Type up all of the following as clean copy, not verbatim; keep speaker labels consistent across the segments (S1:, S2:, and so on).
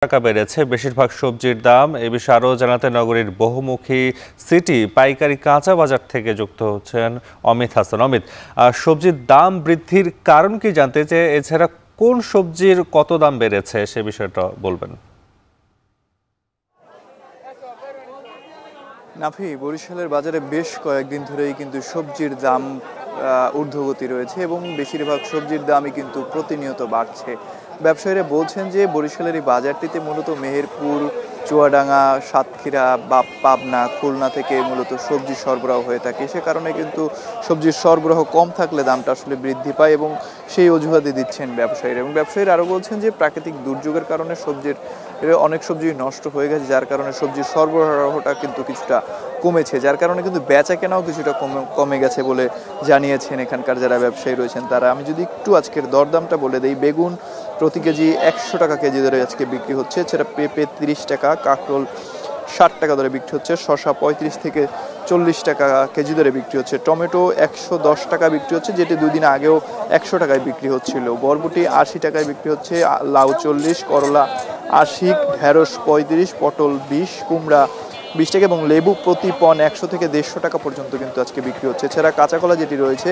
S1: টাকা বেড়েছে বেশিরভাগ সবজির দাম। এ বিষয়ে আরও জানাতে নগরীর বহুমুখী সিটি পাইকারি কাঁচা বাজার থেকে যুক্ত হচ্ছেন অমিত হাসান। অমিত, সবজির দাম বৃদ্ধির কারণ কি জানতে চেয়ে, এছাড়া কোন সবজির কত দাম বেড়েছে সে বিষয়টা বলবেন।
S2: নাফি, বরিশালের বাজারে বেশ কয়েকদিন ধরেই কিন্তু সবজির দাম ঊর্ধ্বগতি রয়েছে এবং বেশিরভাগ সবজির দামই কিন্তু প্রতিনিয়ত বাড়ছে। ব্যবসায়ীরা বলছেন যে বরিশালের এই বাজারটিতে মূলত মেহেরপুর, চুয়াডাঙ্গা, সাতক্ষীরা বা পাবনা, খুলনা থেকে মূলত সবজি সরবরাহ হয়ে থাকে। সে কারণে কিন্তু সবজির সরবরাহ কম থাকলে দামটা আসলে বৃদ্ধি পায় এবং সেই অজুহাতে দিচ্ছেন ব্যবসায়ীরা। এবং ব্যবসায়ীরা আরও বলছেন যে প্রাকৃতিক দুর্যোগের কারণে অনেক সবজি নষ্ট হয়ে গেছে, যার কারণে সবজির সরবরাহটা কিন্তু কিছুটা কমেছে, যার কারণে কিন্তু বেচা কেনাও কিছুটা কমে গেছে বলে জানিয়েছেন এখানকার যারা ব্যবসায়ী রয়েছেন তারা। আমি যদি একটু আজকের দরদামটা বলে দিই, বেগুন প্রতি কেজি 100 টাকা কেজি ধরে আজকে বিক্রি হচ্ছে, এছাড়া পেঁপে 30 টাকা, কাঁকরোল 60 টাকা ধরে বিক্রি হচ্ছে, শসা 35 থেকে 40 টাকা কেজি ধরে বিক্রি হচ্ছে, টমেটো 110 টাকা বিক্রি হচ্ছে, যেটি 2 দিন আগেও 100 টাকায় বিক্রি হচ্ছিল, বরবটি 80 টাকায় বিক্রি হচ্ছে, লাউ 40, করলা 80, ঢেঁড়স 35, পটল 20, কুমড়া 20 টাকা এবং লেবু প্রতি পণ 100 থেকে 150 টাকা পর্যন্ত কিন্তু আজকে বিক্রি হচ্ছে। এছাড়া কাঁচা কলা যেটি রয়েছে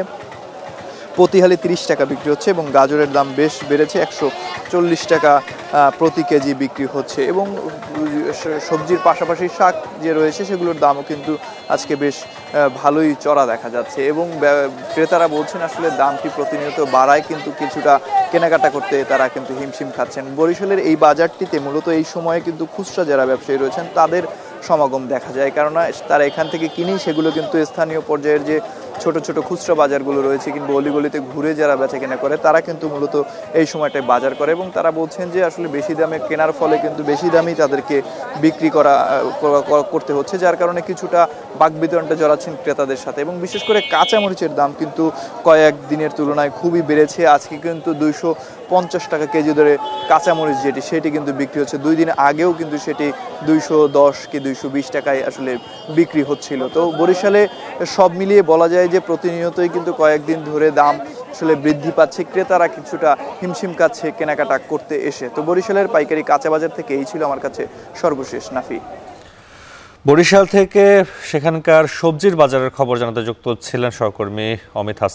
S2: প্রতি হালি 30 টাকা বিক্রি হচ্ছে এবং গাজরের দাম বেশ বেড়েছে, 140 টাকা প্রতি কেজি বিক্রি হচ্ছে। এবং সবজির পাশাপাশি শাক যে রয়েছে সেগুলোর দামও কিন্তু আজকে বেশ ভালোই চড়া দেখা যাচ্ছে এবং ক্রেতারা বলছেন আসলে দামটি প্রতিনিয়ত বাড়ায়, কিন্তু কিছুটা কেনাকাটা করতে তারা কিন্তু হিমশিম খাচ্ছেন। বরিশালের এই বাজারটিতে মূলত এই সময়ে কিন্তু খুচরা যারা ব্যবসায়ী রয়েছেন তাদের সমাগম দেখা যায়, কেননা তারা এখান থেকে কিনেই সেগুলো কিন্তু স্থানীয় পর্যায়ের যে ছোট ছোট খুচরা বাজারগুলো রয়েছে কিংবা অলিগলিতে ঘুরে যারা বেচা কেনা করে তারা কিন্তু মূলত এই সময়টায় বাজার করে এবং তারা বলছেন যে আসলে বেশি দামে কেনার ফলে কিন্তু বেশি দামেই তাদেরকে বিক্রি করতে হচ্ছে, যার কারণে কিছুটা বাকবিতণ্ডা জড়াচ্ছেন ক্রেতাদের সাথে। এবং বিশেষ করে কাঁচামরিচের দাম কিন্তু কয়েক দিনের তুলনায় খুবই বেড়েছে। আজকে কিন্তু 250 টাকা কেজি ধরে কাঁচামরিচ সেটি কিন্তু বিক্রি হচ্ছে, 2 দিন আগেও কিন্তু সেটি 210 কি 220 টাকায় আসলে বিক্রি হচ্ছিল। তো বরিশালে সব মিলিয়ে বলা যায় যে প্রতিনিয়তই কিন্তু কয়েকদিন ধরে দাম আসলে বৃদ্ধি পাচ্ছে, ক্রেতারা কিছুটা হিমশিম খাচ্ছে কেনাকাটা করতে এসে। তো বরিশালের পাইকারি কাঁচা বাজার থেকে এই ছিল আমার কাছে সর্বশেষ। নাফি,
S1: বরিশাল থেকে সেখানকার সবজির বাজারের খবর জানাতে যুক্ত ছিলেন সহকর্মী অমিত হাসান।